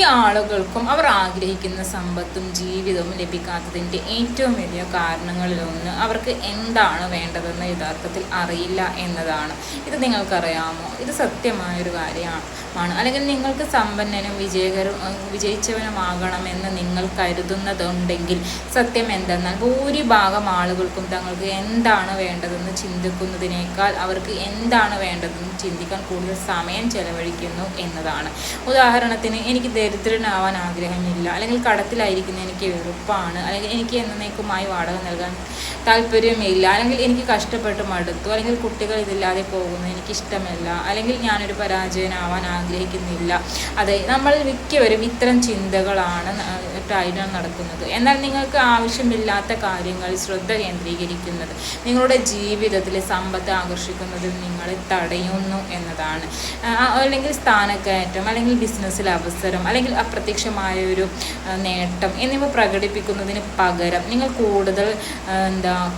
ഈ ആളുകൾക്കും അവർ ആഗ്രഹിക്കുന്ന സമ്പത്തും ജീവിതവും ലഭിക്കാത്തതിൻ്റെ ഏറ്റവും വലിയ കാരണങ്ങളിലൊന്ന് അവർക്ക് എന്താണ് വേണ്ടതെന്ന് യഥാർത്ഥത്തിൽ അറിയില്ല എന്നതാണ്. ഇത് നിങ്ങൾക്കറിയാമോ? ഇത് സത്യമായൊരു കാര്യമാണ്. അല്ലെങ്കിൽ നിങ്ങൾക്ക് സമ്പന്നനും വിജയിച്ചവനുമാകണമെന്ന് നിങ്ങൾ കരുതുന്നതുണ്ടെങ്കിൽ സത്യം എന്തെന്നാൽ ഭൂരിഭാഗം ആളുകൾക്കും തങ്ങൾക്ക് എന്താണ് വേണ്ടതെന്ന് ചിന്തിക്കുന്നതിനേക്കാൾ അവർക്ക് എന്താണ് വേണ്ടതെന്ന് ചിന്തിക്കാൻ കൂടുതൽ സമയം ചെലവഴിക്കുന്നു എന്നതാണ്. ഉദാഹരണത്തിന്, എനിക്ക് ദരിദ്രനാവാൻ ആഗ്രഹമില്ല, അല്ലെങ്കിൽ കടത്തിലായിരിക്കുന്ന എനിക്ക് വെറുപ്പാണ്, അല്ലെങ്കിൽ എനിക്ക് എന്നേക്കുമായി വാടക നൽകാൻ താല്പര്യമില്ല, അല്ലെങ്കിൽ എനിക്ക് കഷ്ടപ്പെട്ട് മടുത്തു, അല്ലെങ്കിൽ കുട്ടികൾ ഇതില്ലാതെ പോകുന്നത് എനിക്കിഷ്ടമല്ല, അല്ലെങ്കിൽ ഞാനൊരു പരാജയനാവാൻ ആഗ്രഹിക്കുന്നില്ല. അതെ, നമ്മൾ മിക്കവരും ഇത്തരം ചിന്തകളാണ് നടക്കുന്നത്. എന്നാൽ നിങ്ങൾക്ക് ആവശ്യമില്ലാത്ത കാര്യങ്ങളിൽ ശ്രദ്ധ കേന്ദ്രീകരിക്കുന്നത് നിങ്ങളുടെ ജീവിതത്തിലെ സമ്പത്ത് ആകർഷിക്കുന്നതിൽ നിങ്ങളെ തടയുന്നു എന്നതാണ്. അല്ലെങ്കിൽ സ്ഥാനക്കയറ്റം, അല്ലെങ്കിൽ ബിസിനസ്സിൽ അവസരം, അല്ലെങ്കിൽ അപ്രത്യക്ഷമായ ഒരു നേട്ടം എന്നിവ പ്രകടിപ്പിക്കുന്നതിന് പകരം നിങ്ങൾ കൂടുതൽ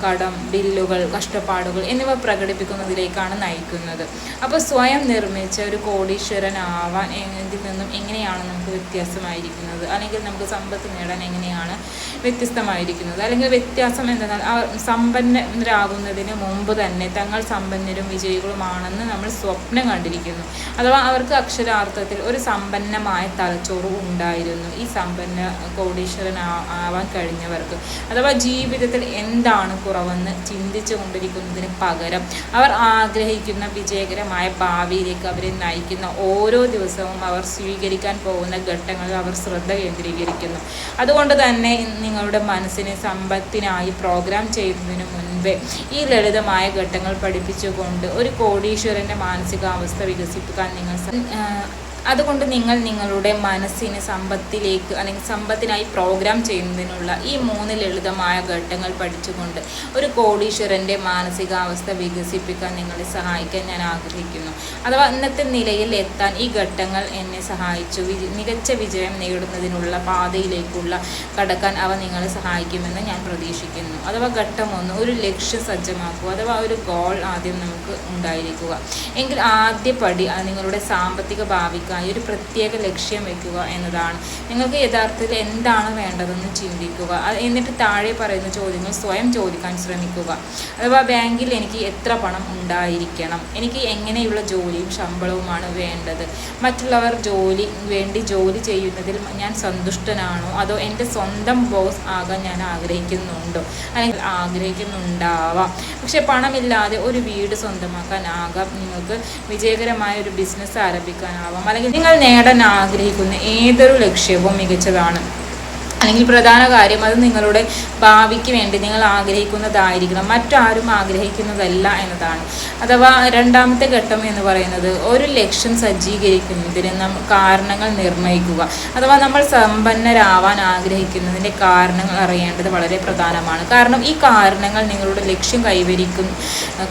കടം, ബില്ലുകൾ, കഷ്ടപ്പാടുകൾ എന്നിവ പ്രകടിപ്പിക്കുന്നതിലേക്കാണ് നയിക്കുന്നത്. അപ്പോൾ സ്വയം നിർമ്മിച്ച ഒരു കോടീശ്വരനാവാൻ ഇതിൽ നിന്നും എങ്ങനെയാണ് നമുക്ക് വ്യത്യാസമായിരിക്കുന്നത്, അല്ലെങ്കിൽ നമുക്ക് സമ്പത്ത് നേടാൻ എങ്ങനെയാണ് വ്യത്യസ്തമായിരിക്കുന്നത്? അല്ലെങ്കിൽ വ്യത്യാസം എന്തെന്നാൽ സമ്പന്നരാകുന്നതിന് മുമ്പ് തന്നെ തങ്ങൾ സമ്പന്നരും വിജയികളുമാണെന്ന് നമ്മൾ സ്വപ്നം കണ്ടിരിക്കുന്നു. അഥവാ അവർക്ക് അക്ഷരാർത്ഥത്തിൽ ഒരു സമ്പന്നമായ തലച്ചോറ് ഉണ്ടായിരുന്നു. ഈ സമ്പന്ന കോടീശ്വരനാവാൻ കഴിഞ്ഞവർക്ക് അഥവാ ജീവിതത്തിൽ എന്താണ് കുറവെന്ന് ചിന്തിച്ചു കൊണ്ടിരിക്കുന്നതിന് പകരം അവർ ആഗ്രഹിക്കുന്ന വിജയകരമായ ഭാവിയിലേക്ക് അവരെ നയിക്കുന്ന ഓരോ ദിവസവും അവർ സ്വീകരിക്കാൻ പോകുന്ന ഘട്ടങ്ങളിൽ അവർ ശ്രദ്ധ കേന്ദ്രീകരിക്കുന്നു. അതുകൊണ്ട് തന്നെ നിങ്ങളുടെ മനസ്സിനെ സമ്പത്തിനായി പ്രോഗ്രാം ചെയ്യുന്നതിന് മുൻപേ ഈ ലളിതമായ ഘട്ടങ്ങൾ പഠിപ്പിച്ചുകൊണ്ട് ഒരു കോടീശ്വരൻ്റെ മാനസികാവസ്ഥ വികസിപ്പിക്കാൻ അതുകൊണ്ട് നിങ്ങൾ നിങ്ങളുടെ മനസ്സിനെ സമ്പത്തിലേക്ക്, അല്ലെങ്കിൽ സമ്പത്തിനായി പ്രോഗ്രാം ചെയ്യുന്നതിനുള്ള ഈ 3 ലളിതമായ ഘട്ടങ്ങൾ പഠിച്ചുകൊണ്ട് ഒരു കോടീശ്വരൻ്റെ മാനസികാവസ്ഥ വികസിപ്പിക്കാൻ നിങ്ങളെ സഹായിക്കാൻ ഞാൻ ആഗ്രഹിക്കുന്നു. അഥവാ ഇന്നത്തെ നിലയിൽ എത്താൻ ഈ ഘട്ടങ്ങൾ എന്നെ സഹായിച്ചു. മികച്ച വിജയം നേടുന്നതിനുള്ള പാതയിലേക്കുള്ള കടക്കാൻ അവ നിങ്ങളെ സഹായിക്കുമെന്ന് ഞാൻ പ്രതീക്ഷിക്കുന്നു. അഥവാ ഘട്ടം 1, ഒരു ലക്ഷ്യം സജ്ജമാക്കുക. അഥവാ ഒരു ഗോൾ ആദ്യം നമുക്ക് ഉണ്ടായിരിക്കുക. എങ്കിൽ ആദ്യ പടി നിങ്ങളുടെ സാമ്പത്തിക ഭാവിക്ക് ഒരു പ്രത്യേക ലക്ഷ്യം വയ്ക്കുക എന്നതാണ്. നിങ്ങൾക്ക് യഥാർത്ഥത്തിൽ എന്താണ് വേണ്ടതെന്ന് ചിന്തിക്കുക. എന്നിട്ട് താഴെ പറയുന്ന ചോദ്യങ്ങൾ സ്വയം ചോദിക്കാൻ ശ്രമിക്കുക. അഥവാ ബാങ്കിൽ എനിക്ക് എത്ര പണം ഉണ്ടായിരിക്കണം? എനിക്ക് എങ്ങനെയുള്ള ജോലിയും ശമ്പളവുമാണ് വേണ്ടത്? മറ്റുള്ളവർ ജോലി ചെയ്യുന്നതിൽ ഞാൻ സന്തുഷ്ടനാണോ? അതോ എൻ്റെ സ്വന്തം ബോസ് ആകാൻ ഞാൻ ആഗ്രഹിക്കുന്നുണ്ടോ? അല്ലെങ്കിൽ ആഗ്രഹിക്കുന്നുണ്ടാവാം. പക്ഷെ പണമില്ലാതെ ഒരു വീട് സ്വന്തമാക്കാനാകാം. നിങ്ങൾക്ക് വിജയകരമായ ഒരു ബിസിനസ് ആരംഭിക്കാനാവാം. അല്ലെങ്കിൽ നിങ്ങൾ നേടാൻ ആഗ്രഹിക്കുന്ന ഏതൊരു ലക്ഷ്യവും മികച്ചതാണ്. അല്ലെങ്കിൽ പ്രധാന കാര്യം അത് നിങ്ങളുടെ ഭാവിക്ക് വേണ്ടി നിങ്ങൾ ആഗ്രഹിക്കുന്നതായിരിക്കണം, മറ്റാരും ആഗ്രഹിക്കുന്നതല്ല എന്നതാണ്. അഥവാ രണ്ടാമത്തെ ഘട്ടം എന്ന് പറയുന്നത് ഒരു ലക്ഷ്യം സജ്ജീകരിക്കുന്നതിന് കാരണങ്ങൾ നിർണ്ണയിക്കുക. അഥവാ നമ്മൾ സമ്പന്നരാവാൻ ആഗ്രഹിക്കുന്നതിൻ്റെ കാരണങ്ങൾ അറിയേണ്ടത് വളരെ പ്രധാനമാണ്. കാരണം ഈ കാരണങ്ങൾ നിങ്ങളുടെ ലക്ഷ്യം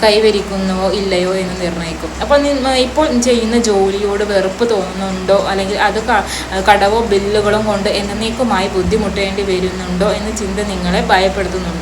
കൈവരിക്കുന്നുവോ ഇല്ലയോ എന്ന് നിർണ്ണയിക്കും. അപ്പോൾ ഇപ്പോൾ ചെയ്യുന്ന ജോലിയോട് വെറുപ്പ് തോന്നുന്നുണ്ടോ, അല്ലെങ്കിൽ അത് കടവോ ബില്ലുകളും കൊണ്ട് എന്നേക്കുമായി ബുദ്ധിമുട്ടേണ്ടി വരുന്നുണ്ടോ എന്ന ചിന്ത നിങ്ങളെ ഭയപ്പെടുത്തുന്നുണ്ട്.